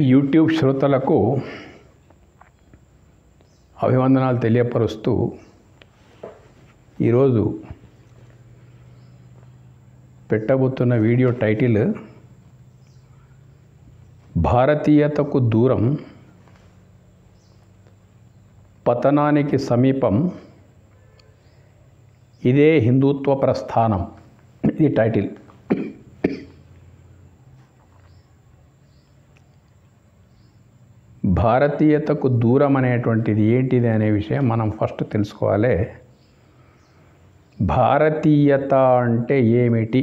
YouTube శ్రోతలకు అభివందనాలు తెలియపరుస్తూ ఈరోజు పెట్టబోతున్న వీడియో టైటిల్ భారతీయతకు దూరం, పతనానికి సమీపం, ఇదే హిందుత్వ ప్రస్థానం. ఇది టైటిల్. భారతీయతకు దూరం అనేటువంటిది ఏంటిది అనే విషయం మనం ఫస్ట్ తెలుసుకోవాలి. భారతీయత అంటే ఏమిటి?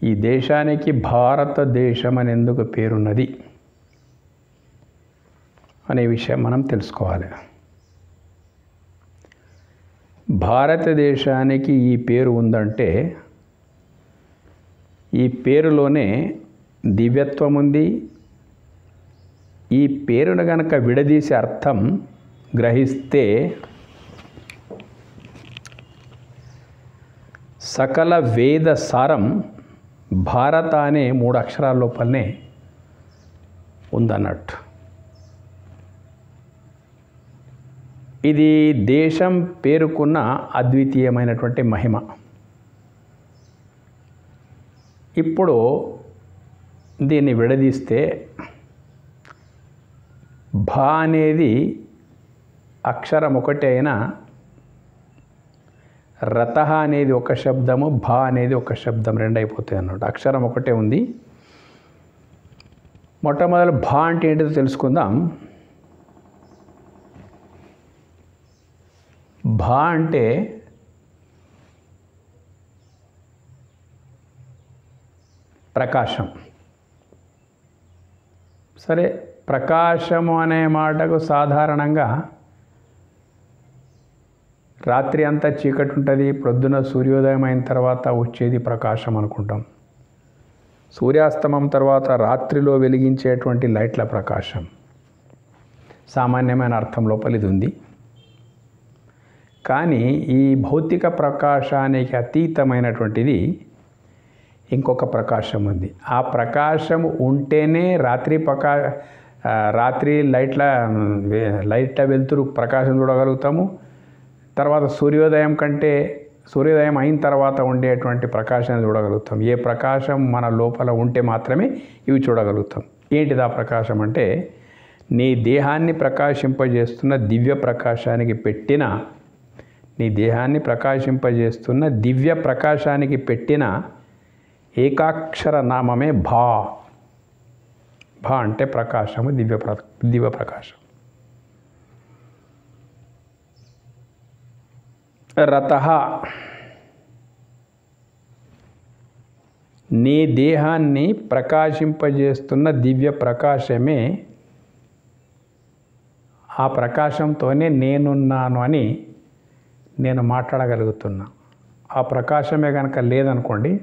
ఈ దేశానికి భారతదేశం అని ఎందుకు పేరున్నది అనే విషయం మనం తెలుసుకోవాలి. భారతదేశానికి ఈ పేరు ఉందంటే ఈ పేరులోనే దివ్యత్వం ఉంది. ఈ పేరును గనక విడదీసి అర్థం గ్రహిస్తే సకల వేద సారం భారత అనే 3 అక్షరాల లోపలనే ఉందన్నట్టు. ఇది దేశం పేరుకున్న అద్వితీయమైనటువంటి మహిమ. ఇప్పుడు దీన్ని విడదీస్తే భా అనేది అక్షరం ఒకటే అయినా రతః అనేది ఒక శబ్దము, భా అనేది ఒక శబ్దం, రెండు అయిపోతాయి అన్నమాట. అక్షరం ఒకటే ఉంది. మొట్టమొదటి భా అంటే ఏంటిదో తెలుసుకుందాం. భా అంటే ప్రకాశం. సరే, ప్రకాశము అనే మాటకు సాధారణంగా రాత్రి అంతా చీకటి ఉంటుంది, ప్రొద్దున సూర్యోదయం అయిన తర్వాత వచ్చేది ప్రకాశం అనుకుంటాం. సూర్యాస్తమం తర్వాత రాత్రిలో వెలిగించేటువంటి లైట్ల ప్రకాశం. సామాన్యమైన అర్థం లోపల ఇది ఉంది. కానీ ఈ భౌతిక ప్రకాశానికి అతీతమైనటువంటిది ఇంకొక ప్రకాశం ఉంది. ఆ ప్రకాశం ఉంటేనే రాత్రి లైట్ల వెలుతురు ప్రకాశం చూడగలుగుతాము. తర్వాత సూర్యోదయం అయిన తర్వాత ఉండేటువంటి ప్రకాశాన్ని చూడగలుగుతాం. ఏ ప్రకాశం మన లోపల ఉంటే మాత్రమే ఇవి చూడగలుగుతాం. ఏంటిది ఆ ప్రకాశం అంటే, నీ దేహాన్ని ప్రకాశింపజేస్తున్న దివ్య ప్రకాశానికి పెట్టిన ఏకాక్షర నామమే భా. భా అంటే ప్రకాశము, దివ్య ప్రకాశం. రతః నీ దేహాన్ని ప్రకాశింపజేస్తున్న దివ్య ప్రకాశమే. ఆ ప్రకాశంతోనే నేనున్నాను అని నేను మాట్లాడగలుగుతున్నా. ఆ ప్రకాశమే కనుక లేదనుకోండి,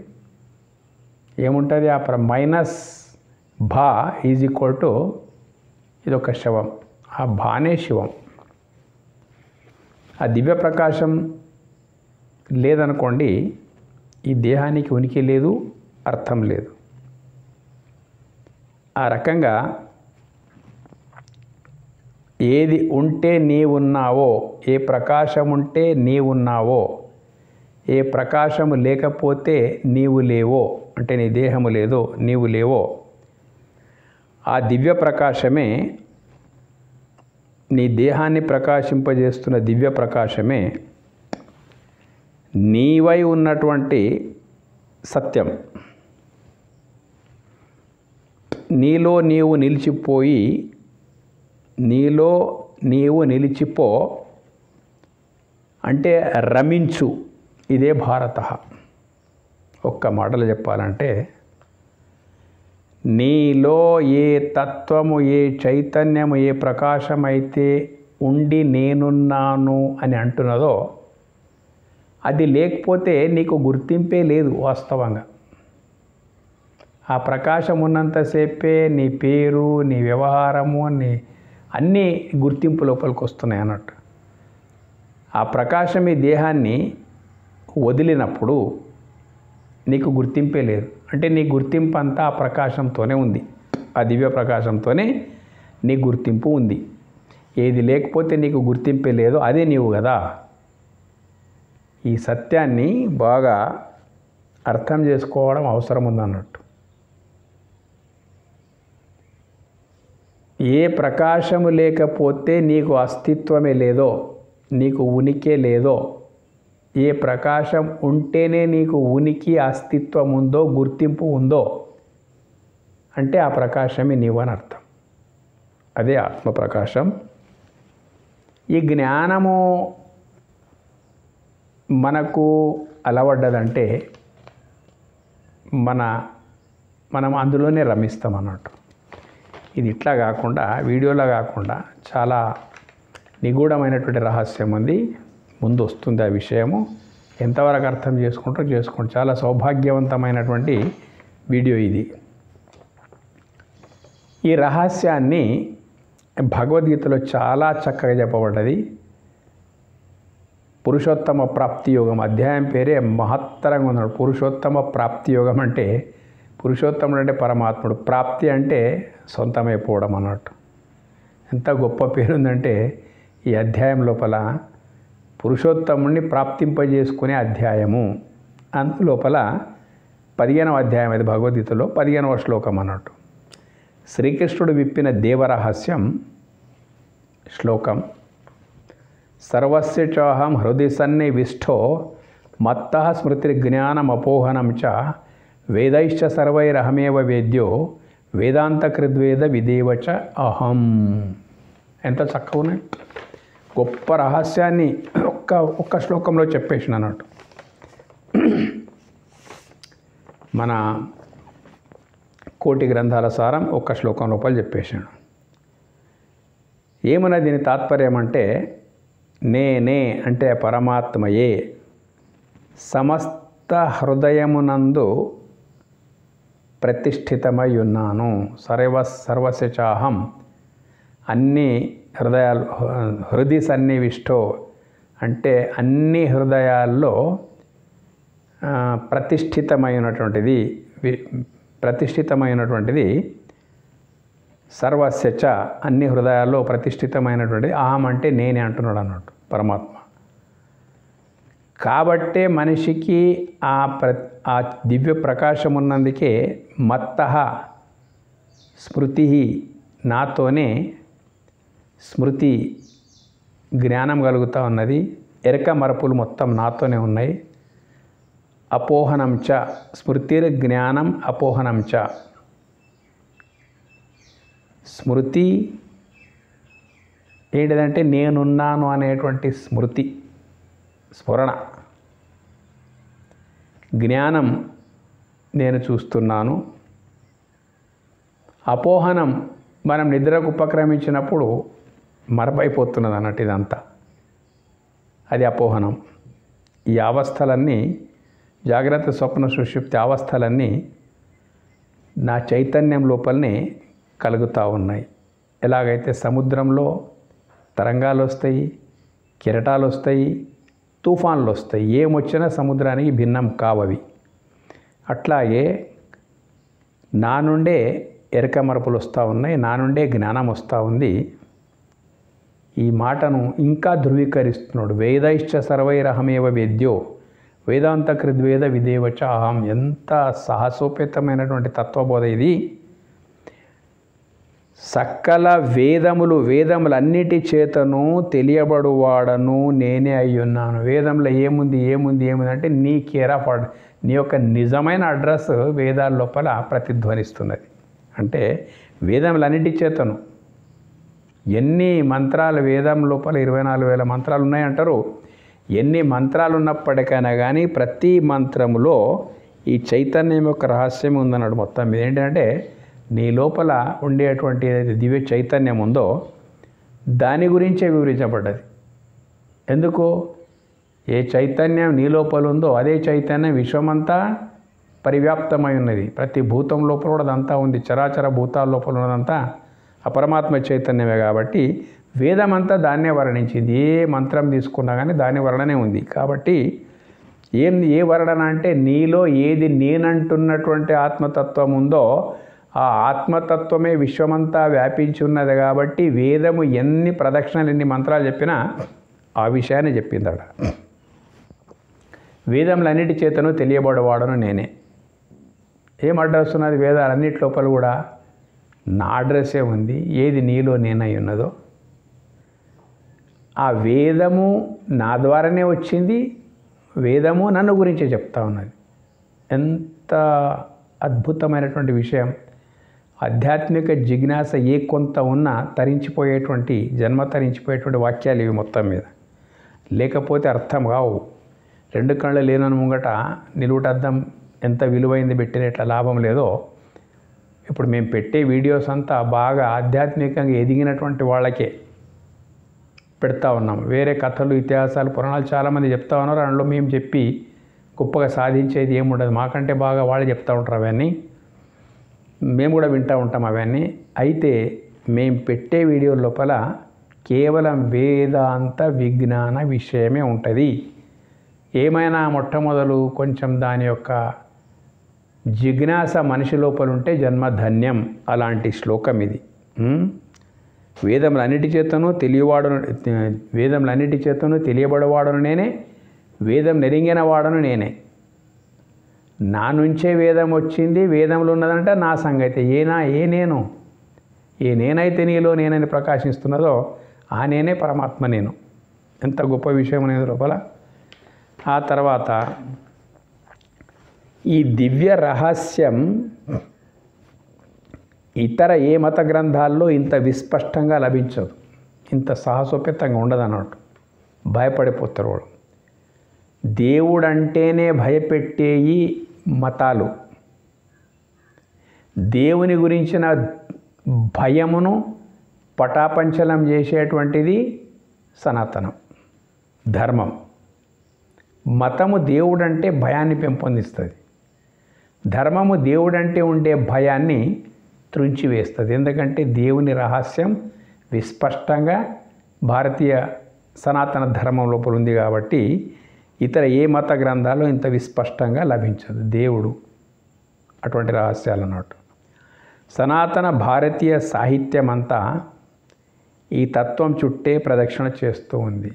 ఏముంటుంది? మైనస్ భా ఈజ్ ఈక్వల్ టు ఇదొక శవం. ఆ భానే శివం. ఆ దివ్య ప్రకాశం లేదనుకోండి, ఈ దేహానికి ఉనికి లేదు, అర్థం లేదు. ఆ రకంగా ఏది ఉంటే నీవున్నావో, ఏ ప్రకాశం ఉంటే నీవున్నావో, ఏ ప్రకాశము లేకపోతే నీవు లేవో, అంటే నీ దేహము లేదో నీవు లేవో, ఆ దివ్య ప్రకాశమే, నీ దేహాన్ని ప్రకాశింపజేస్తున్న దివ్య ప్రకాశమే నీవై ఉన్నటువంటి సత్యం. నీలో నీవు నిలిచిపో అంటే రమించు. ఇదే భారత. ఒక్క మాటలు చెప్పాలంటే, నీలో ఏ తత్వము, ఏ చైతన్యము, ఏ ప్రకాశమైతే ఉండి నేనున్నాను అని అంటున్నదో అది లేకపోతే నీకు గుర్తింపే లేదు వాస్తవంగా. ఆ ప్రకాశం ఉన్నంతసేపే నీ పేరు, నీ వ్యవహారము, నీ అన్నీ గుర్తింపు లోపలికి వస్తున్నాయి అన్నట్టు. ఆ ప్రకాశం ఈ దేహాన్ని వదిలినప్పుడు నీకు గుర్తింపే లేదు. అంటే నీ గుర్తింపు అంతా ఆ ప్రకాశంతోనే ఉంది, ఆ దివ్య ప్రకాశంతోనే నీ గుర్తింపు ఉంది. ఏది లేకపోతే నీకు గుర్తింపే లేదో అదే నీవు కదా. ఈ సత్యాన్ని బాగా అర్థం చేసుకోవడం అవసరం ఉందన్నట్టు. ఏ ప్రకాశము లేకపోతే నీకు అస్తిత్వమే లేదో, నీకు ఉనికే లేదో, ఏ ప్రకాశం ఉంటేనే నీకు ఉనికి అస్తిత్వం ఉందో గుర్తింపు ఉందో అంటే ఆ ప్రకాశమే నీవు అని అర్థం. అదే ఆత్మప్రకాశం. ఈ జ్ఞానము మనకు అలవడ్డదంటే మనం అందులోనే రమిస్తాం అన్నట్టు. ఇది ఇట్లా కాకుండా, వీడియోలా కాకుండా చాలా నిగూఢమైనటువంటి రహస్యం ఉంది, ముందు వస్తుంది ఆ విషయము. ఎంతవరకు అర్థం చేసుకుంటారో చేసుకోండి. చాలా సౌభాగ్యవంతమైనటువంటి వీడియో ఇది. ఈ రహస్యాన్ని భగవద్గీతలో చాలా చక్కగా చెప్పబడ్డది. పురుషోత్తమ ప్రాప్తి యోగం అధ్యాయం పేరే మహత్తరంగా ఉన్నాడు. పురుషోత్తమ ప్రాప్తి యోగం అంటే పురుషోత్తముడు అంటే పరమాత్ముడు, ప్రాప్తి అంటే సొంతమైపోవడం అన్నట్టు. ఎంత గొప్ప పేరుందంటే ఈ అధ్యాయం లోపల పురుషోత్తముడిని ప్రాప్తింపజేసుకునే అధ్యాయము. అందులోపల 15వ అధ్యాయం అది భగవద్గీతలో 15వ శ్లోకం అన్నట్టు. శ్రీకృష్ణుడు విప్పిన దేవరహస్యం శ్లోకం. సర్వస్య చాహం హృది సన్నివిష్టో మత్తః స్మృతిర్జ్ఞానమపోహనం చ వేదైశ్చ సర్వైరహమేవ వేద్యో వేదాంతకృద్వేద విదేవచ అహం. ఎంత చక్కగా ఉన్నాయి. గొప్ప రహస్యాన్ని ఒక్క శ్లోకంలో చెప్పేసిన అన్నట్టు. మన కోటి గ్రంథాల సారం ఒక్క శ్లోకం లోపల చెప్పేసాడు. ఏమన్నా దీని తాత్పర్యం అంటే, నేనే అంటే పరమాత్మయే సమస్త హృదయమునందు ప్రతిష్ఠితమై ఉన్నాను. సర్వస్య చాహం అన్ని హృదయాలు, హృది సన్నివిష్టో అంటే అన్ని హృదయాల్లో ప్రతిష్ఠితమైనటువంటిది సర్వస్య చ అన్ని హృదయాల్లో ప్రతిష్ఠితమైనటువంటిది అహం అంటే నేనే అంటున్నాడు అన్నట్టు పరమాత్మ. కాబట్టే మనిషికి ఆ దివ్య ప్రకాశం ఉన్నందుకే మత్తః స్మృతి, నాతోనే స్మృతి జ్ఞానం కలుగుతూ ఉన్నది, ఎరక మరపులు మొత్తం నాతోనే ఉన్నాయి. అపోహనం చ స్మృతిర్ జ్ఞానం అపోహనం చ. స్మృతి ఏంటిదంటే నేనున్నాను అనేటువంటి స్మృతి, స్ఫురణ. జ్ఞానం నేను చూస్తున్నాను. అపోహనం మనం నిద్రకు ఉపక్రమించినప్పుడు మరపైపోతున్నది అన్నట్టు ఇదంతా, అది అపోహనం. ఈ అవస్థలన్నీ జాగ్రత్త స్వప్న సుషుప్తి అవస్థలన్నీ నా చైతన్యం లోపలనే కలుగుతూ ఉన్నాయి. ఎలాగైతే సముద్రంలో తరంగాలు వస్తాయి, కెరటాలు వస్తాయి, తుఫాన్లు వస్తాయి, ఏమొచ్చినా సముద్రానికి భిన్నం కావవి. అట్లాగే నా నుండే ఎరక మరపులు వస్తూ ఉన్నాయి, నా నుండే జ్ఞానం వస్తూ ఉంది. ఈ మాటను ఇంకా ధృవీకరిస్తున్నాడు. వేదైశ్చ సర్వైరహమేవ వేద్యో వేదాంతకృద్వేద విదేవచ అహం. ఎంత సాహసోపేతమైనటువంటి తత్వబోధ ఇది. సకల వేదములన్నిటి చేతను తెలియబడువాడను నేనే అయ్యున్నాను. వేదంలో ఏముంది అంటే నీ కేర్ ఆఫ్ నీ యొక్క నిజమైన అడ్రస్ వేదాల లోపల ప్రతిధ్వనిస్తున్నది. అంటే వేదములన్నిటి చేతను ఎన్ని మంత్రాలు వేదం లోపల 24,000 మంత్రాలు ఉన్నాయంటారు. ఎన్ని మంత్రాలు ఉన్నప్పటికైనా కానీ ప్రతి మంత్రములో ఈ చైతన్యం యొక్క రహస్యం ఉందన్నాడు. మొత్తం మీద ఏంటంటే నీ లోపల ఉండేటువంటి ఏదైతే దివ్య చైతన్యం ఉందో దాని గురించే వివరించబడ్డది. ఎందుకు? ఏ చైతన్యం నీ లోపల ఉందో అదే చైతన్యం విశ్వమంతా పరివ్యాప్తమై ఉన్నది. ప్రతి భూతం లోపల కూడా అదంతా ఉంది. చరాచర భూతాల లోపల ఉన్నదంతా అపరమాత్మ చైతన్యమే. కాబట్టి వేదమంతా దాన్నే వర్ణించింది. ఏ మంత్రం తీసుకున్నా కానీ దాని వర్ణనే ఉంది. కాబట్టి ఏ వర్ణన అంటే నీలో ఏది నేనంటున్నటువంటి ఆత్మతత్వం ఉందో ఆ ఆత్మతత్వమే విశ్వమంతా వ్యాపించి ఉన్నది కాబట్టి వేదము ఎన్ని ప్రదక్షిణలు ఎన్ని మంత్రాలు చెప్పినా ఆ విషయాన్ని చెప్పిందట. వేదములన్నిటి చేతను తెలియబడవాడను నేనే. ఏం అడ్రస్ ఉన్నది వేదాలన్నిటి లోపల కూడా? నా అడ్రస్సే ఉంది. ఏది నీలో నేనై ఉన్నదో ఆ వేదము నా ద్వారానే వచ్చింది. వేదము నన్ను గురించే చెప్తా ఉన్నది. ఎంత అద్భుతమైనటువంటి విషయం! ఆధ్యాత్మిక జిజ్ఞాస కొంత ఉన్నా తరించిపోయేటువంటి తరించిపోయేటువంటి వాక్యాలు ఇవి మొత్తం మీద. లేకపోతే అర్థం కావు. 2 కళ్ళు లేనని ముంగట నిలువుటద్దం ఎంత విలువైంది పెట్టిన ఎట్లా లాభం లేదో, ఇప్పుడు మేము పెట్టే వీడియోస్ అంతా బాగా ఆధ్యాత్మికంగా ఎదిగినటువంటి వాళ్ళకే పెడతా ఉన్నాం. వేరే కథలు, ఇతిహాసాలు, పురాణాలు చాలామంది చెప్తా ఉన్నారు. అందులో మేము చెప్పి గొప్పగా సాధించేది ఏముండదు. మాకంటే బాగా వాళ్ళు చెప్తూ ఉంటారు. అవన్నీ మేము కూడా వింటూ ఉంటాం అవన్నీ. అయితే మేము పెట్టే వీడియో లోపల కేవలం వేదాంత విజ్ఞాన విషయమే ఉంటుంది. ఏమైనా మొట్టమొదలు కొంచెం దాని యొక్క జిజ్ఞాస మనిషి లోపల ఉంటే జన్మధన్యం. అలాంటి శ్లోకం ఇది. వేదములన్నిటి చేతను తెలియబడవాడను నేనే, వేదం నెరింగిన వాడను నేనే. నా నుంచే వేదం వచ్చింది, వేదంలో ఉన్నదంటే నా సంగతి. ఏ నేనైతే నీలో నేనని ప్రకాశిస్తున్నదో ఆ నేనే పరమాత్మ నేను. ఎంత గొప్ప విషయం అనేది లోపల. ఆ తర్వాత ఈ దివ్య రహస్యం ఇతర ఏ మత గ్రంథాల్లో ఇంత విస్పష్టంగా లభించదు, ఇంత సాహసోపేతంగా ఉండదు అన్నట్టు. భయపడిపోతారు వాడు. దేవుడంటేనే భయపెట్టేయి మతాలు. దేవుని గురించిన భయమును పటాపంచలం చేసేటువంటిది సనాతనం ధర్మం. మతము దేవుడంటే భయాన్ని పెంపొందిస్తుంది. ధర్మము దేవుడంటే ఉండే భయాన్ని త్రుంచివేస్తుంది. ఎందుకంటే దేవుని రహస్యం విస్పష్టంగా భారతీయ సనాతన ధర్మం లోపల ఉంది కాబట్టి ఇతర ఏ మత గ్రంథాల్లో ఇంత విస్పష్టంగా లభించదు దేవుడు అటువంటి రహస్యాలు అన్నట్టు. సనాతన భారతీయ సాహిత్యం అంతా ఈ తత్వం చుట్టే ప్రదక్షిణ చేస్తూ ఉంది.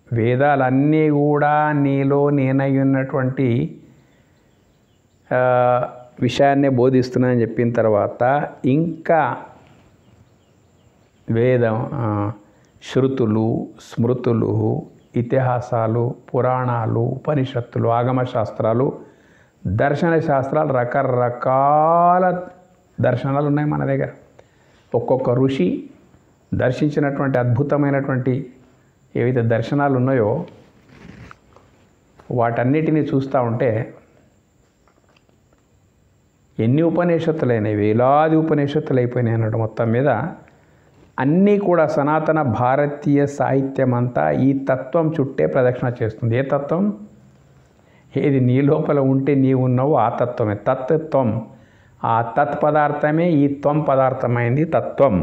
వేదాలన్నీ కూడా నీలో నేనై ఉన్నటువంటి విషయాన్నే బోధిస్తున్నానని చెప్పిన తర్వాత ఇంకా వేదం, శృతులు, స్మృతులు, ఇతిహాసాలు, పురాణాలు, ఉపనిషత్తులు, ఆగమ శాస్త్రాలు, దర్శన శాస్త్రాలు, రకరకాల దర్శనాలు ఉన్నాయి మన దగ్గర. ఒక్కొక్క ఋషి దర్శించినటువంటి అద్భుతమైనటువంటి ఏవైతే దర్శనాలు ఉన్నాయో వాటన్నిటినీ చూస్తూ ఉంటే ఎన్ని ఉపనిషత్తులైనవి, వేలాది ఉపనిషత్తులు అయిపోయినాయి అన్నట్టు. మొత్తం మీద అన్నీ కూడా సనాతన భారతీయ సాహిత్యం అంతా ఈ తత్వం చుట్టే ప్రదక్షిణ చేస్తుంది. ఏ తత్వం? ఏది నీ లోపల ఉంటే నీవు ఉన్నావో ఆ తత్వమే తత్వం. ఆ తత్ పదార్థమే ఈ త్వం పదార్థమైంది. తత్వం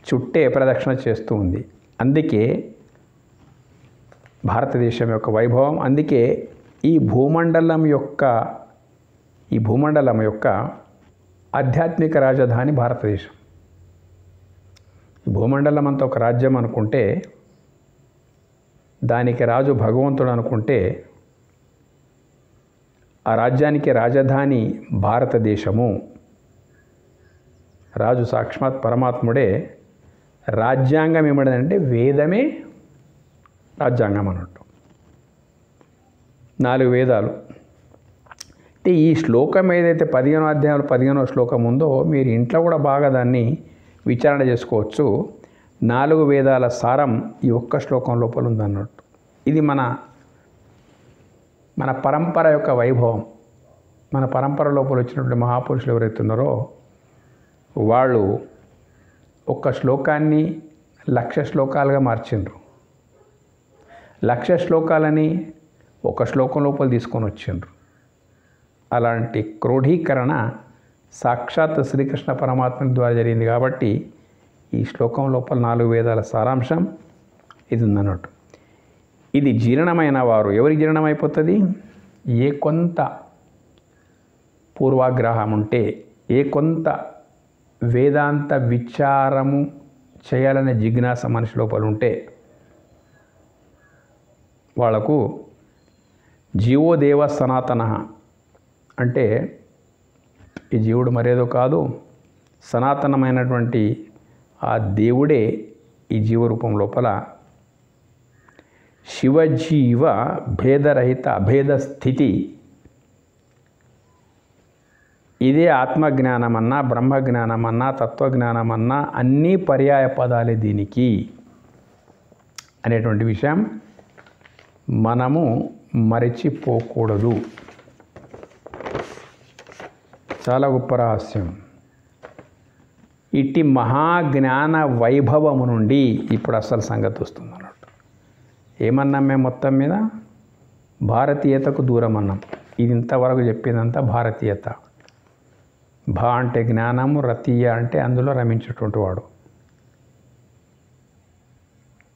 చుట్టే ప్రదక్షిణ చేస్తూ ఉంది. అందుకే భారతదేశం యొక్క వైభవం. అందుకే ఈ భూమండలం యొక్క ఆధ్యాత్మిక రాజధాని భారతదేశం. ఈ భూమండలం అంతా ఒక రాజ్యం అనుకుంటే, దానికి రాజు భగవంతుడు అనుకుంటే, ఆ రాజ్యానికి రాజధాని భారతదేశము. రాజు సాక్షాత్ పరమాత్ముడే. రాజ్యాంగం ఏమిటంటే వేదమే రాజ్యాంగం అన్నట్టు. 4 వేదాలు. అంటే ఈ శ్లోకం ఏదైతే 15వ అధ్యాయంలో 15వ శ్లోకం ఉందో మీరు ఇంట్లో కూడా బాగా దాన్ని విచారణ చేసుకోవచ్చు. 4 వేదాల సారం ఈ ఒక్క శ్లోకం లోపల ఉందన్నట్టు. ఇది మన పరంపర యొక్క వైభవం. మన పరంపర లోపల వచ్చినటువంటి మహాపురుషులు ఎవరైతే ఉన్నారో వాళ్ళు ఒక్క శ్లోకాన్ని 1,00,000 శ్లోకాలుగా మార్చిండ్రు. 1,00,000 శ్లోకాలని ఒక శ్లోకం లోపల తీసుకొని వచ్చిండ్రు. అలాంటి క్రోఢీకరణ సాక్షాత్ శ్రీకృష్ణ పరమాత్మ ద్వారా జరిగింది కాబట్టి ఈ శ్లోకం లోపల 4 వేదాల సారాంశం ఇది ఉందన్నట్టు. ఇది జీర్ణమైన వారు ఎవరికి జీర్ణమైపోతుంది? ఏ కొంత పూర్వాగ్రహం ఉంటే, ఏ కొంత వేదాంత విచారము చేయాలనే జిజ్ఞాస మనిషి లోపల ఉంటే వాళ్లకు జీవోదేవ సనాతన అంటే ఈ జీవుడు మరేదో కాదు, సనాతనమైనటువంటి ఆ దేవుడే ఈ జీవరూపం లోపల శివజీవ భేదరహిత అభేద స్థితి. ఇదే ఆత్మజ్ఞానమన్నా, బ్రహ్మజ్ఞానమన్నా, తత్వజ్ఞానమన్నా అన్నీ పర్యాయ పదాలే దీనికి అనేటువంటి విషయం మనము మరచిపోకూడదు. చాలా గొప్ప రహస్యం. ఇట్టి మహాజ్ఞాన వైభవము నుండి ఇప్పుడు అసలు సంగతి వస్తుంది అన్నట్టు. ఏమన్నాం మేము మొత్తం మీద? భారతీయతకు దూరం అన్నాం. ఇది ఇంతవరకు చెప్పిందంతా భారతీయత. భా అంటే జ్ఞానము, రతీయ అంటే అందులో రమించేటువంటి వాడు.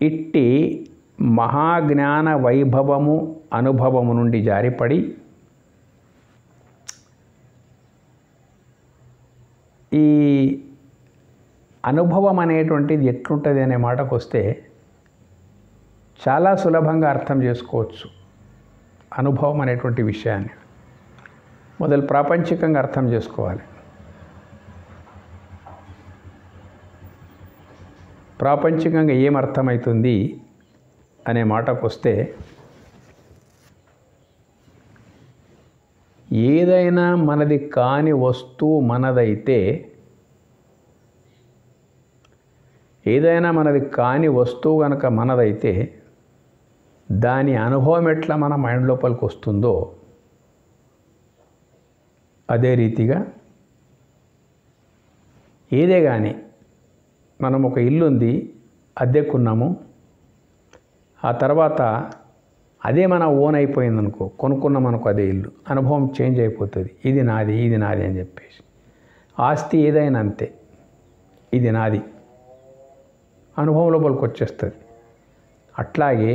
ఇట్టి మహాజ్ఞాన వైభవము అనుభవము నుండి జారిపడి ఈ అనుభవం అనేటువంటిది ఎట్లుంటుంది అనే మాటకు వస్తే చాలా సులభంగా అర్థం చేసుకోవచ్చు అనుభవం అనేటువంటి విషయాన్ని. మొదలు ప్రాపంచికంగా అర్థం చేసుకోవాలి. ప్రాపంచికంగా ఏం అర్థమవుతుంది అనే మాటకు వస్తే, ఏదైనా మనది కాని వస్తువు మనదైతే, ఏదైనా మనది కాని వస్తువు కనుక మనదైతే దాని అనుభవం ఎట్లా మన మైండ్ లోపలికి వస్తుందో అదే రీతిగా ఏదే కానీ మనం ఒక ఇల్లు ఉంది, అద్దెకున్నాము, ఆ తర్వాత అదే మన ఓన్ అయిపోయిందనుకో, కొనుక్కున్నాం అనుకో, అదే ఇల్లు అనుభవం చేంజ్ అయిపోతుంది. ఇది నాది, ఇది నాది అని చెప్పేసి. ఆస్తి ఏదైనా అంతే, ఇది నాది అనుభవం లోపలికి వచ్చేస్తుంది. అట్లాగే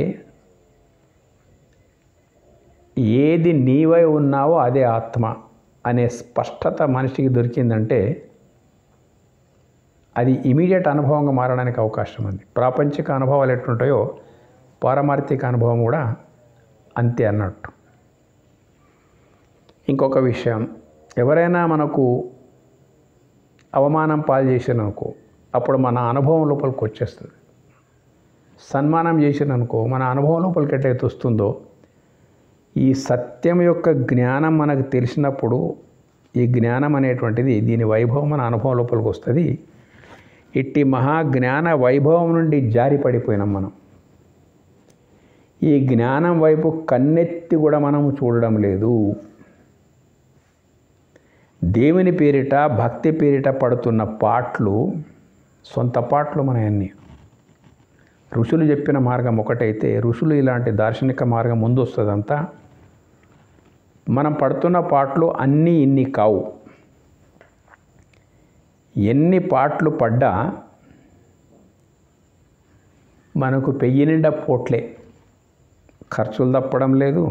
ఏది నీవై ఉన్నావో అదే ఆత్మ అనే స్పష్టత మనిషికి దొరికిందంటే అది ఇమీడియట్ అనుభవంగా మారడానికి అవకాశం ఉంది. ప్రాపంచిక అనుభవాలు ఎట్లుంటాయో పారమార్థిక అనుభవం కూడా అంతే అన్నట్టు. ఇంకొక విషయం, ఎవరైనా మనకు అవమానం పాలు చేసిననుకో అప్పుడు మన అనుభవం లోపలికి వచ్చేస్తుంది. సన్మానం చేసిననుకో మన అనుభవం లోపలికి ఎట్లయితే వస్తుందో, ఈ సత్యం యొక్క జ్ఞానం మనకు తెలిసినప్పుడు ఈ జ్ఞానం అనేటువంటిది దీని వైభవం మన అనుభవం లోపలికి వస్తుంది. ఇట్టి మహాజ్ఞాన వైభవం నుండి జారి పడిపోయినాం మనం. ఈ జ్ఞానం వైపు కన్నెత్తి కూడా మనం చూడడం లేదు. దేవుని పేరిట, భక్తి పేరిట పడుతున్న పాటలు సొంత పాటలు మనయన్నీ. ఋషులు చెప్పిన మార్గం ఒకటైతే ఋషులు ఇలాంటి దార్శనిక మార్గం ముందు వస్తుందంతా. మనం పడుతున్న పాటలు అన్నీ ఇన్ని కావు. ఎన్ని పాటలు పడ్డా మనకు పెయ్యి నిండా పోట్లే, ఖర్చులు తప్పడం లేదు.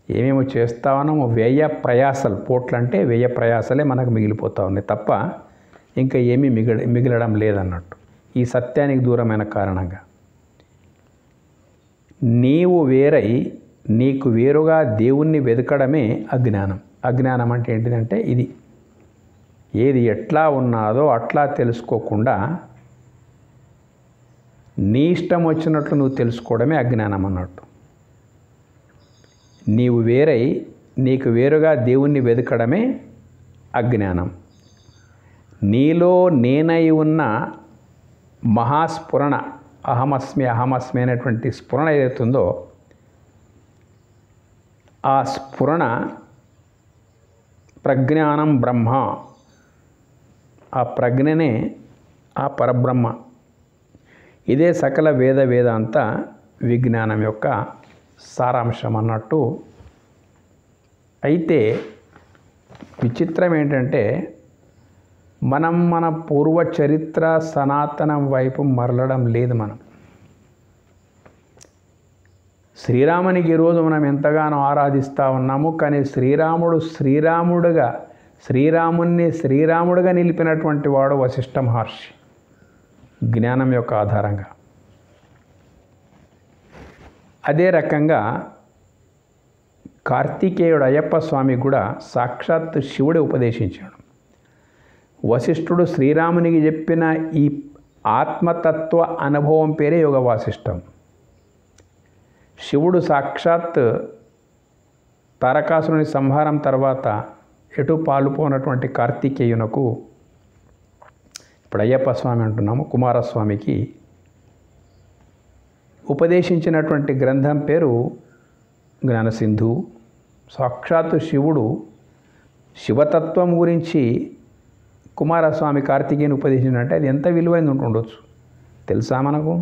ఏమేమో చేస్తా ఉన్నామో వ్యయ ప్రయాసలు, పోట్లు అంటే వ్యయ ప్రయాసలే మనకు మిగిలిపోతూ ఉన్నాయి తప్ప ఇంకా ఏమీ మిగలడం లేదన్నట్టు. ఈ సత్యానికి దూరమైన కారణంగా నీవు వేరై నీకు వేరుగా దేవుణ్ణి వెతకడమే అజ్ఞానం. అజ్ఞానం అంటే ఏంటిదంటే ఇది, ఏది ఎట్లా ఉన్నాదో అట్లా తెలుసుకోకుండా నీ ఇష్టం వచ్చినట్లు నువ్వు తెలుసుకోవడమే అజ్ఞానం అన్నట్టు. నీవు వేరై నీకు వేరుగా దేవుణ్ణి వెతకడమే అజ్ఞానం. నీలో నేనై ఉన్న మహాస్ఫురణ, అహమస్మి అహమస్మి అనేటువంటి స్ఫురణ ఏదైతుందో ఆ స్ఫురణ ప్రజ్ఞానం బ్రహ్మ, ఆ ప్రజ్ఞనే ఆ పరబ్రహ్మ. ఇదే సకల వేదాంత విజ్ఞానం యొక్క సారాంశం అన్నట్టు. అయితే విచిత్రం ఏంటంటే మనం మన పూర్వ చరిత్ర సనాతనం వైపు మరలడం లేదు. మనం శ్రీరామునికి ఈరోజు మనం ఎంతగానో ఆరాధిస్తూ ఉన్నాము. కానీ శ్రీరాముడు శ్రీరాముడిగా నిలిపినటువంటి వాడు వశిష్ఠ మహర్షి జ్ఞానం యొక్క ఆధారంగా. అదే రకంగా కార్తికేయుడు అయ్యప్ప స్వామి కూడా సాక్షాత్ శివుడే ఉపదేశించాడు. వశిష్ఠుడు శ్రీరామునికి చెప్పిన ఈ ఆత్మతత్వ అనుభవం పేరే యోగ వాసిష్టం. శివుడు సాక్షాత్ తారకాసురుని సంహారం తర్వాత ఎటు పాలుపోనటువంటి కార్తికేయునకు, ఇప్పుడు అయ్యప్ప స్వామి అంటున్నాము, కుమారస్వామికి ఉపదేశించినటువంటి గ్రంథం పేరు జ్ఞానసింధు. సాక్షాత్తు శివుడు శివతత్వం గురించి కుమారస్వామి కార్తికేయుని ఉపదేశించినట్టే అది ఎంత విలువైంది ఉండొచ్చు తెలుసా మనకు?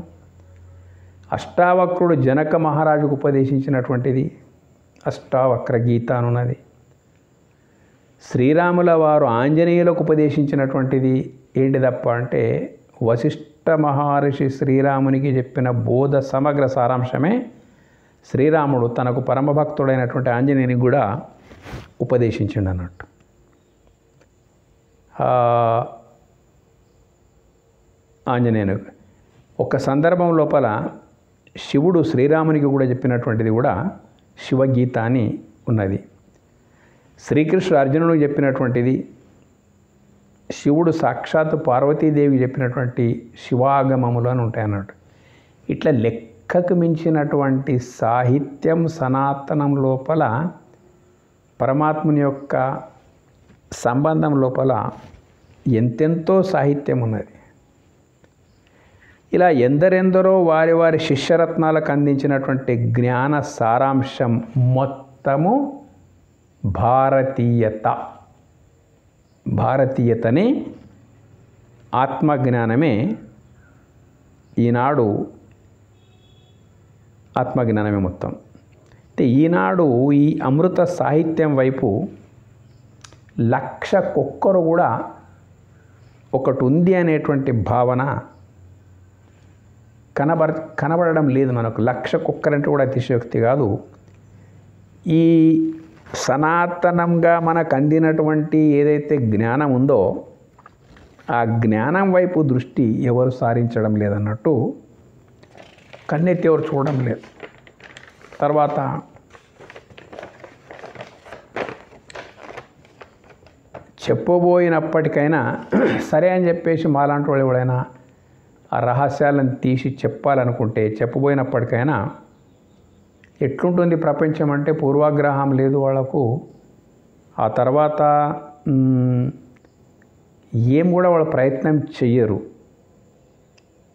అష్టావక్రుడు జనక మహారాజుకు ఉపదేశించినటువంటిది అష్టావక్ర గీత అనున్నది. శ్రీరాముల వారు ఆంజనేయులకు ఉపదేశించినటువంటిది ఏంటిదప్ప అంటే వశిష్ఠ మహర్షి శ్రీరామునికి చెప్పిన బోధ సమగ్ర సారాంశమే శ్రీరాముడు తనకు పరమభక్తుడైనటువంటి ఆంజనేయునికి కూడా ఉపదేశించిండు అన్నట్టు. ఆంజనేయునికి ఒక సందర్భం లోపల శివుడు శ్రీరామునికి కూడా చెప్పినటువంటిది కూడా శివగీత అని ఉన్నది. శ్రీకృష్ణుడు అర్జునుడికి చెప్పినటువంటిది, శివుడు సాక్షాత్ పార్వతీదేవి చెప్పినటువంటి శివాగమములు అని ఉంటాయి అన్నట్టు. ఇట్లా లెక్కకు మించినటువంటి సాహిత్యం సనాతనం లోపల పరమాత్ముని యొక్క సంబంధం లోపల ఎంతెంతో సాహిత్యం ఉన్నది. ఇలా ఎందరెందరో వారి వారి శిష్యరత్నాలకు అందించినటువంటి జ్ఞాన సారాంశం మొత్తము భారతీయతని ఆత్మజ్ఞానమే. ఈనాడు ఆత్మజ్ఞానమే మొత్తం. అంటే ఈనాడు ఈ అమృత సాహిత్యం వైపు 1,00,000 కూడా ఒకటి ఉంది అనేటువంటి భావన కనబడడం లేదు మనకు. 1,00,000 అంటే కూడా అతిశయోక్తి కాదు. ఈ సనాతనంగా మనకు అందినటువంటి ఏదైతే జ్ఞానం ఉందో ఆ జ్ఞానం వైపు దృష్టి ఎవరు సారించడం లేదన్నట్టు, కన్నెత్తి ఎవరు చూడడం లేదు. తర్వాత చెప్పబోయినప్పటికైనా సరే అని చెప్పేసి మాలాంటి వాళ్ళు ఎవడైనా ఆ రహస్యాలను తీసి చెప్పాలనుకుంటే చెప్పబోయినప్పటికైనా ఎట్లుంటుంది ప్రపంచం అంటే పూర్వాగ్రహం లేదు వాళ్ళకు. ఆ తర్వాత ఏం కూడా వాళ్ళు ప్రయత్నం చెయ్యరు.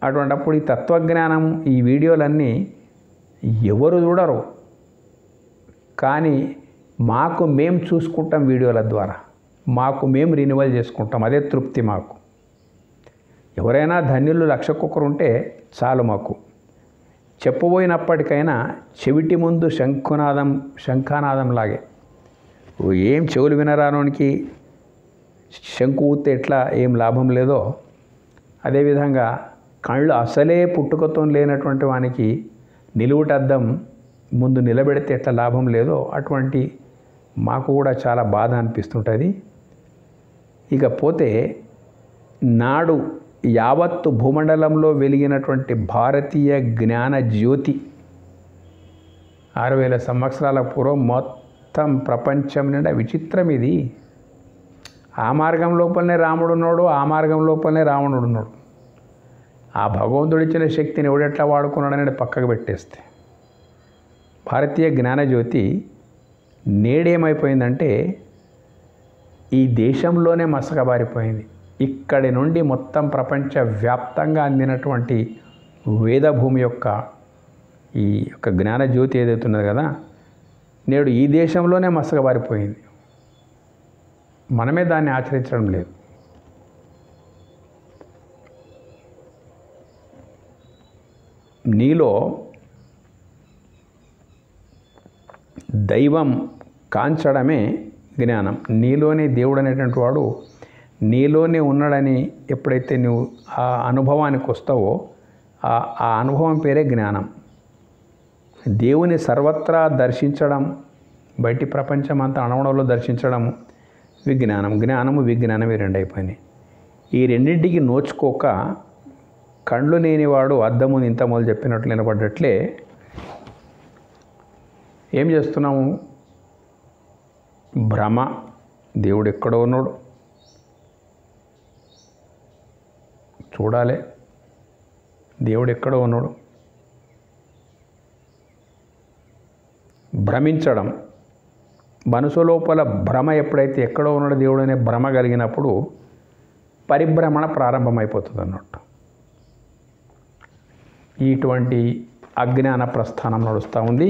అటువంటప్పుడు ఈ తత్వజ్ఞానం ఈ వీడియోలన్నీ ఎవరు చూడరు. కానీ మేము చూసుకుంటాం వీడియోల ద్వారా, మేము రినివల్ చేసుకుంటాం, అదే తృప్తి మాకు. ఎవరైనా ధన్యులు 1,00,000 ఉంటే చాలు మాకు. చెప్పబోయినప్పటికైనా చెవిటి ముందు శంఖానాదం లాగే. ఏం చెవులు వినరానోనికి శంకు ఊతే ఎట్లా ఏం లాభం లేదో, అదేవిధంగా కళ్ళు అసలే పుట్టుకతో లేనటువంటి వానికి నిలువుటద్దం ముందు నిలబెడితే ఎట్లా లాభం లేదో అటువంటి మాకు కూడా చాలా బాధ అనిపిస్తుంటుంది. ఇకపోతే నాడు యావత్తు భూమండలంలో వెలిగినటువంటి భారతీయ జ్ఞాన జ్యోతి 6,000 సంవత్సరాల పూర్వం మొత్తం ప్రపంచం నిండా విచిత్రం ఇది. ఆ మార్గం లోపలనే రాముడు ఉన్నాడు, ఆ మార్గం లోపలనే రావణుడు ఉన్నాడు. ఆ భగవంతుడు ఇచ్చిన శక్తిని ఎవడెట్లా వాడుకున్నాడు అనేది పక్కకు పెట్టేస్తే భారతీయ జ్ఞానజ్యోతి నేడేమైపోయిందంటే ఈ దేశంలోనే మసకబారిపోయింది. ఇక్కడి నుండి మొత్తం ప్రపంచ వ్యాప్తంగా అందినటువంటి వేదభూమి యొక్క ఈ యొక్క జ్ఞానజ్యోతి ఏదైతున్నది కదా, నేడు ఈ దేశంలోనే మసకబారిపోయింది. మనమే దాన్ని ఆచరించడం లేదు. నీలో దైవం కాంచడమే జ్ఞానం. నీలోనే దేవుడు అనేటువంటి వాడు నీలోనే ఉన్నాడని ఎప్పుడైతే నువ్వు ఆ అనుభవానికి వస్తావో ఆ అనుభవం పేరే జ్ఞానం. దేవుని సర్వత్రా దర్శించడం, బయటి ప్రపంచం అంతా అణువణువులో దర్శించడం విజ్ఞానం. జ్ఞానము విజ్ఞానమే రెండు అయిపోయినాయి. ఈ రెండింటికి నోచుకోక కళ్ళు లేనివాడు అద్దము ఇంతమోలు చెప్పినట్లు నిలబడ్డట్లే ఏం చేస్తున్నాము? భ్రమ. దేవుడు ఎక్కడో ఉన్నాడు, చూడాలి. దేవుడు ఎక్కడో ఉన్నాడు. భ్రమించడం, మనసు లోపల భ్రమ ఎప్పుడైతే ఎక్కడో ఉన్నాడో దేవుడు అనే భ్రమ కలిగినప్పుడు పరిభ్రమణ ప్రారంభమైపోతుంది అన్నట్టు. ఇటువంటి అజ్ఞాన ప్రస్థానం నడుస్తూ ఉంది.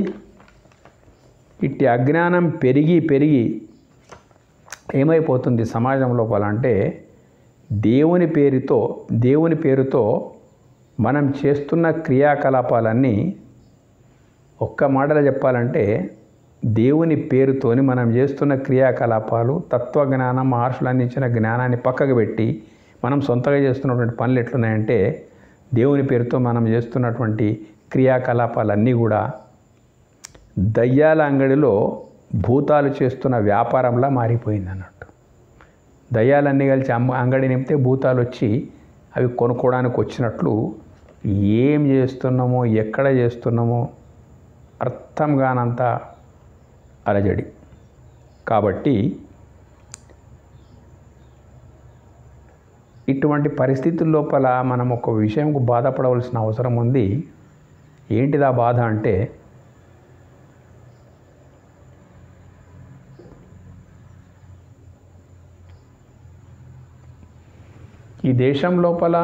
ఇట్టి అజ్ఞానం పెరిగి పెరిగి ఏమైపోతుంది సమాజం లోపల అంటే, దేవుని పేరుతో మనం చేస్తున్న క్రియాకలాపాలన్నీ, ఒక్క మాటలో చెప్పాలంటే దేవుని పేరుతోని మనం చేస్తున్న క్రియాకలాపాలు, తత్వజ్ఞానం, మహర్షులు అందించిన జ్ఞానాన్ని పక్కకు పెట్టి మనం సొంతగా చేస్తున్నటువంటి పనులు ఎట్లున్నాయంటే, దేవుని పేరుతో మనం చేస్తున్నటువంటి క్రియాకలాపాలన్నీ కూడా దయ్యాల అంగడిలో భూతాలు చేస్తున్న వ్యాపారంలా మారిపోయింది అన్నట్టు. దయ్యాలన్నీ కలిసి అంగడి నింపితే భూతాలు వచ్చి అవి కొనుక్కోవడానికి వచ్చినట్లు ఏం చేస్తున్నామో, ఎక్కడ చేస్తున్నామో అర్థం కానంత అలజడి. కాబట్టి ఇటువంటి పరిస్థితుల లోపల మనం ఒక విషయంకు బాధపడవలసిన అవసరం ఉంది. ఏంటిదా బాధ అంటే, ఈ దేశం లోపల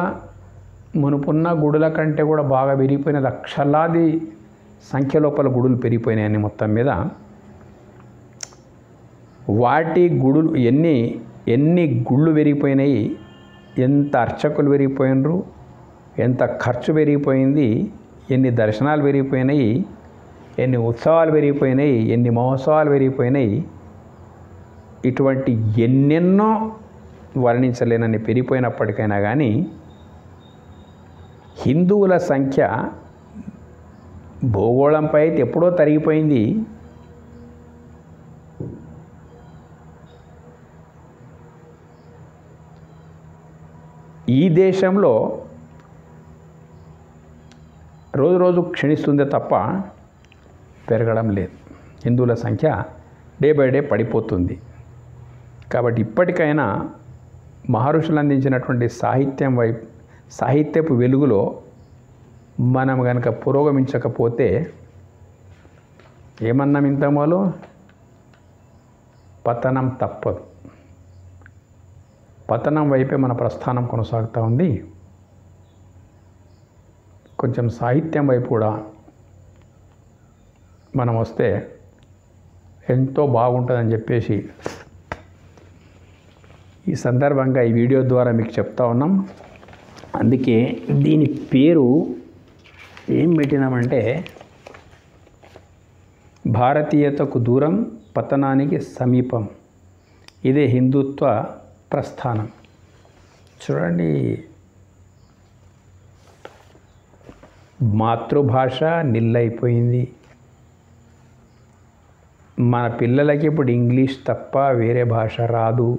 మునుపున్న గుడుల కంటే కూడా బాగా పెరిగిపోయిన లక్షలాది సంఖ్య లోపల గుడులు పెరిగిపోయినాయని మొత్తం మీద. వాటి గుడులు ఎన్ని గుళ్ళు పెరిగిపోయినాయి, ఎంత అర్చకులు పెరిగిపోయినరు, ఎంత ఖర్చు పెరిగిపోయింది, ఎన్ని దర్శనాలు పెరిగిపోయినాయి, ఎన్ని ఉత్సవాలు పెరిగిపోయినాయి, ఎన్ని మహోత్సవాలు పెరిగిపోయినాయి. ఇటువంటి ఎన్నెన్నో వర్ణించలేనని పెరిగిపోయినప్పటికైనా కానీ హిందువుల సంఖ్య భూగోళంపై అయితే ఎప్పుడో తరిగిపోయింది. ఈ దేశంలో రోజు రోజు క్షీణిస్తుందే తప్ప పెరగడం లేదు. హిందువుల సంఖ్య డే బై డే పడిపోతుంది. కాబట్టి ఇప్పటికైనా మహర్షులు అందించినటువంటి సాహిత్యపు వెలుగులో మనం కనుక పురోగమించకపోతే ఏమన్నాం ఇంతమోలు, పతనం తప్పదు. పతనం వైపే మన ప్రస్థానం కొనసాగుతూ ఉంది. కొంచెం సాహిత్యం వైపు కూడా మనం వస్తే ఎంతో బాగుంటుందని చెప్పేసి ఈ సందర్భంగా ఈ వీడియో ద్వారా మీకు చెప్తా ఉన్నాం. అందుకే దీని పేరు ఏం పెట్టినామంటే, భారతీయతకు దూరం, పతనానికి సమీపం. ఇదే హిందుత్వ ప్రస్థానం. చూడండి, మాతృభాష నిల్లైపోయింది. మన పిల్లలకి ఇప్పుడు ఇంగ్లీష్ తప్ప వేరే భాష రాదు.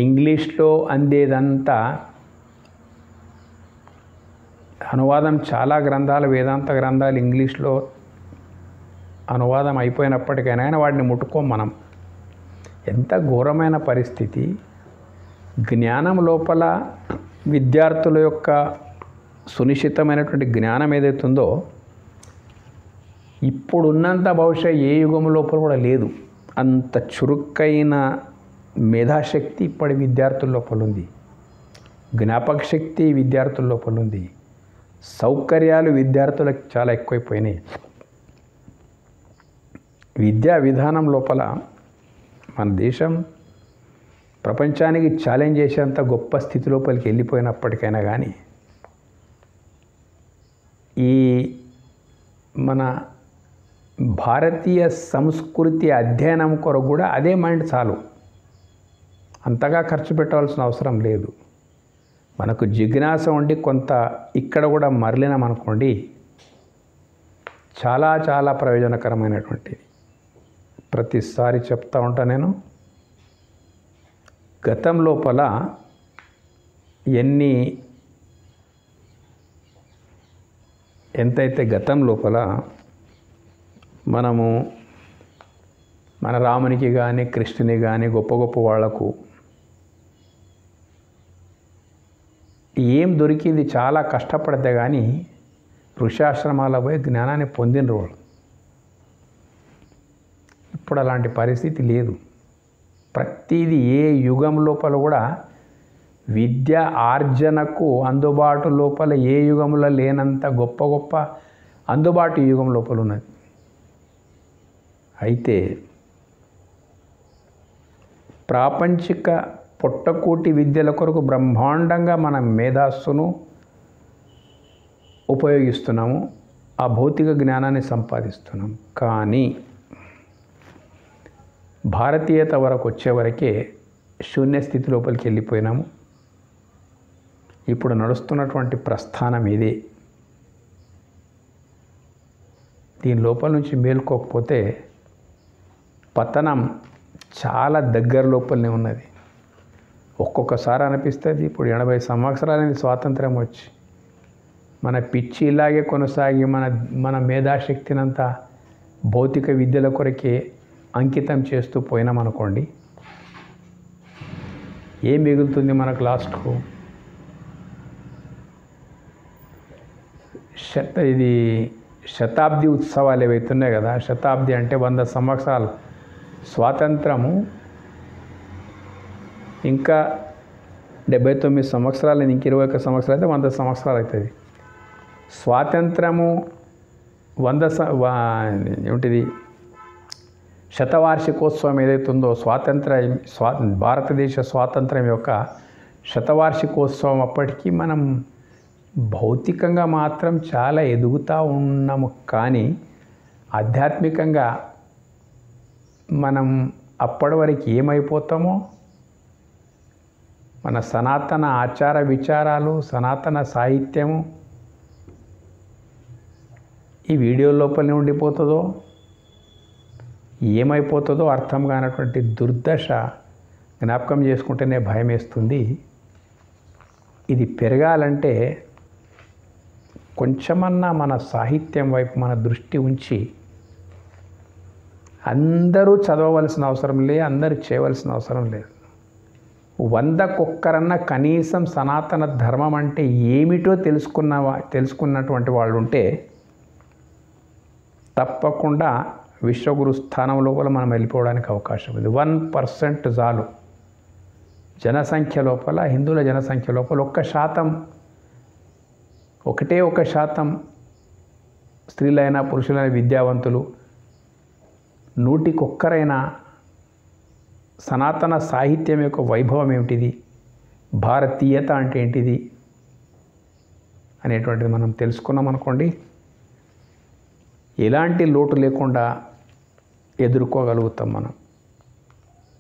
ఇంగ్లీష్లో అందేదంతా అనువాదం, చాలా గ్రంథాలు, వేదాంత గ్రంథాలు ఇంగ్లీష్లో అనువాదం అయిపోయినప్పటికైనా వాటిని ముట్టుకోం మనం. ఎంత ఘోరమైన పరిస్థితి. జ్ఞానం లోపల విద్యార్థుల యొక్క సునిశ్చితమైనటువంటి జ్ఞానం ఏదైతుందో ఇప్పుడున్నంత బహుశా ఏ యుగం లోపల కూడా లేదు. అంత చురుకైన మేధాశక్తి ఇప్పటి విద్యార్థుల లోపల ఉంది. జ్ఞాపక శక్తి విద్యార్థుల లోపల ఉంది. సౌకర్యాలు విద్యార్థులకు చాలా ఎక్కువైపోయినాయి. విద్యా విధానం లోపల మన దేశం ప్రపంచానికి ఛాలెంజ్ చేసేంత గొప్ప స్థితి లోపలికి వెళ్ళిపోయినప్పటికైనా కానీ ఈ మన భారతీయ సంస్కృతి అధ్యయనం కొరకు కూడా అదే మైండ్ చాలు. అంతగా ఖర్చు పెట్టవలసిన అవసరం లేదు. మనకు జిజ్ఞాస ఉండి కొంత ఇక్కడ కూడా మరలినామనుకోండి, చాలా చాలా ప్రయోజనకరమైనటువంటిది. ప్రతిసారి చెప్తా ఉంటా నేను. గతం లోపల ఎంతైతే గతం లోపల మనము మన రామునికి కానీ కృష్ణుని కానీ గొప్ప గొప్ప వాళ్లకు ఏం దొరికింది, చాలా కష్టపడితే కానీ ఋషాశ్రమాల పోయి జ్ఞానాన్ని పొందినరు వాళ్ళు. ఇప్పుడు అలాంటి పరిస్థితి లేదు. ప్రతిదీ ఏ యుగం లోపల కూడా విద్య ఆర్జనకు అందుబాటు లోపల ఏ యుగంలో లేనంత గొప్ప గొప్ప అందుబాటు యుగం లోపల ఉన్నది. అయితే ప్రాపంచిక పొట్టకూటి విద్యల కొరకు బ్రహ్మాండంగా మన మేధస్సును ఉపయోగిస్తున్నాము, ఆ భౌతిక జ్ఞానాన్ని సంపాదిస్తున్నాం. కానీ భారతీయత వరకు వచ్చేవరకే శూన్య స్థితి లోపలికి వెళ్ళిపోయినాము. ఇప్పుడు నడుస్తున్నటువంటి ప్రస్థానం ఇదే. దీని లోపల నుంచి మేల్కోకపోతే పతనం చాలా దగ్గర లోపలనే ఉన్నది. ఒక్కొక్కసారి అనిపిస్తుంది ఇప్పుడు 80 సంవత్సరాలైంది స్వాతంత్రం వచ్చి, మన పిచ్చి ఇలాగే కొనసాగి మన మేధాశక్తినంతా భౌతిక విద్యల కొరకే అంకితం చేస్తూ పోయినామనుకోండి, ఏం మిగులుతుంది మనకు లాస్ట్కు? ఇది శతాబ్ది ఉత్సవాలు ఏవైతున్నాయి కదా, శతాబ్ది అంటే 100 సంవత్సరాలు స్వాతంత్రము, ఇంకా 79 సంవత్సరాలు, ఇంక 21 సంవత్సరాలు అయితే 100 సంవత్సరాలు అవుతుంది. స్వాతంత్రము 100 శతవార్షికోత్సవం ఏదైతే ఉందో, భారతదేశ స్వాతంత్రం యొక్క శతవార్షికోత్సవం అప్పటికి మనం భౌతికంగా మాత్రం చాలా ఎదుగుతూ ఉన్నాము. కానీ ఆధ్యాత్మికంగా మనం అప్పటి వరకు ఏమైపోతామో, మన సనాతన ఆచార విచారాలు, సనాతన సాహిత్యము ఈ వీడియో లోపలనే ఉండిపోతుందో, ఏమైపోతుందో అర్థం కానటువంటి దుర్దశ జ్ఞాపకం చేసుకుంటేనే భయం వేస్తుంది. ఇది పెరగాలంటే కొంచెమన్నా మన సాహిత్యం వైపు మన దృష్టి ఉంచి, అందరూ చదవవలసిన అవసరం లేదు, అందరూ చేయవలసిన అవసరం లేదు. 100 కనీసం సనాతన ధర్మం అంటే ఏమిటో తెలుసుకున్నటువంటి వాళ్ళు ఉంటే తప్పకుండా విశ్వగురు స్థానం లోపల మనం వెళ్ళిపోవడానికి అవకాశం ఉంది. 1% చాలు. జనసంఖ్య లోపల, హిందువుల జనసంఖ్య లోపల 1% ఒకటే 1% స్త్రీలైనా పురుషులైన విద్యావంతులు, 100కి సనాతన సాహిత్యం యొక్క వైభవం ఏమిటిది, భారతీయత అంటే ఏంటిది అనేటువంటిది మనం తెలుసుకున్నాం అనుకోండి, ఎలాంటి లోటు లేకుండా ఎదుర్కోగలుగుతాం మనం.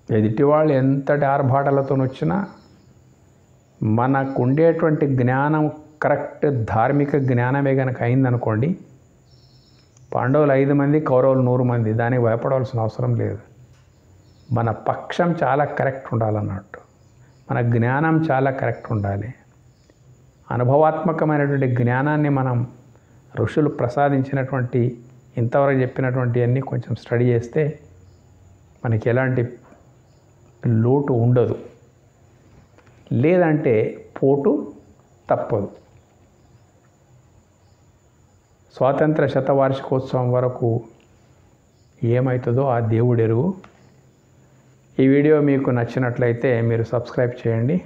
ఎదుటి వాళ్ళు ఎంతటి ఆర్భాటాలతో వచ్చినా మనకు ఉండేటువంటి జ్ఞానం కరెక్ట్ ధార్మిక జ్ఞానమే కనుక అయిందనుకోండి, పాండవులు 5 మంది, కౌరవులు 100 మంది, దానికి భయపడవలసిన అవసరం లేదు. మన పక్షం చాలా కరెక్ట్ ఉండాలన్నట్టు, మన జ్ఞానం చాలా కరెక్ట్ ఉండాలి. అనుభవాత్మకమైనటువంటి జ్ఞానాన్ని మనం ఋషులు ప్రసాదించినటువంటి ఇంతవరకు చెప్పినటువంటి అన్నీ కొంచెం స్టడీ చేస్తే మనకి ఎలాంటి లోటు ఉండదు. లేదంటే పోటు తప్పదు. స్వాతంత్ర శతవార్షికోత్సవం వరకు ఏమవుతుందో ఆ దేవుడు ఎరుగు. ఈ వీడియో మీకు నచ్చినట్లయితే మీరు సబ్స్క్రైబ్ చేయండి.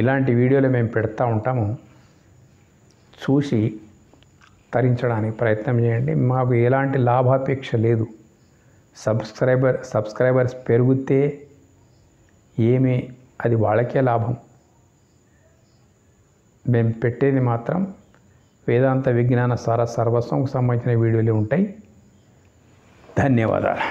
ఇలాంటి వీడియోలు మేము పెడతా ఉంటాము, చూసి తరించడానికి ప్రయత్నం చేయండి. మాకు ఎలాంటి లాభాపేక్ష లేదు. సబ్స్క్రైబర్స్ పెరిగితే అది వాళ్ళకే లాభం. మేము పెట్టేది మాత్రం వేదాంత విజ్ఞాన సార సర్వస్వంకు సంబంధించిన వీడియోలు ఉంటాయి. ధన్యవాదాలు.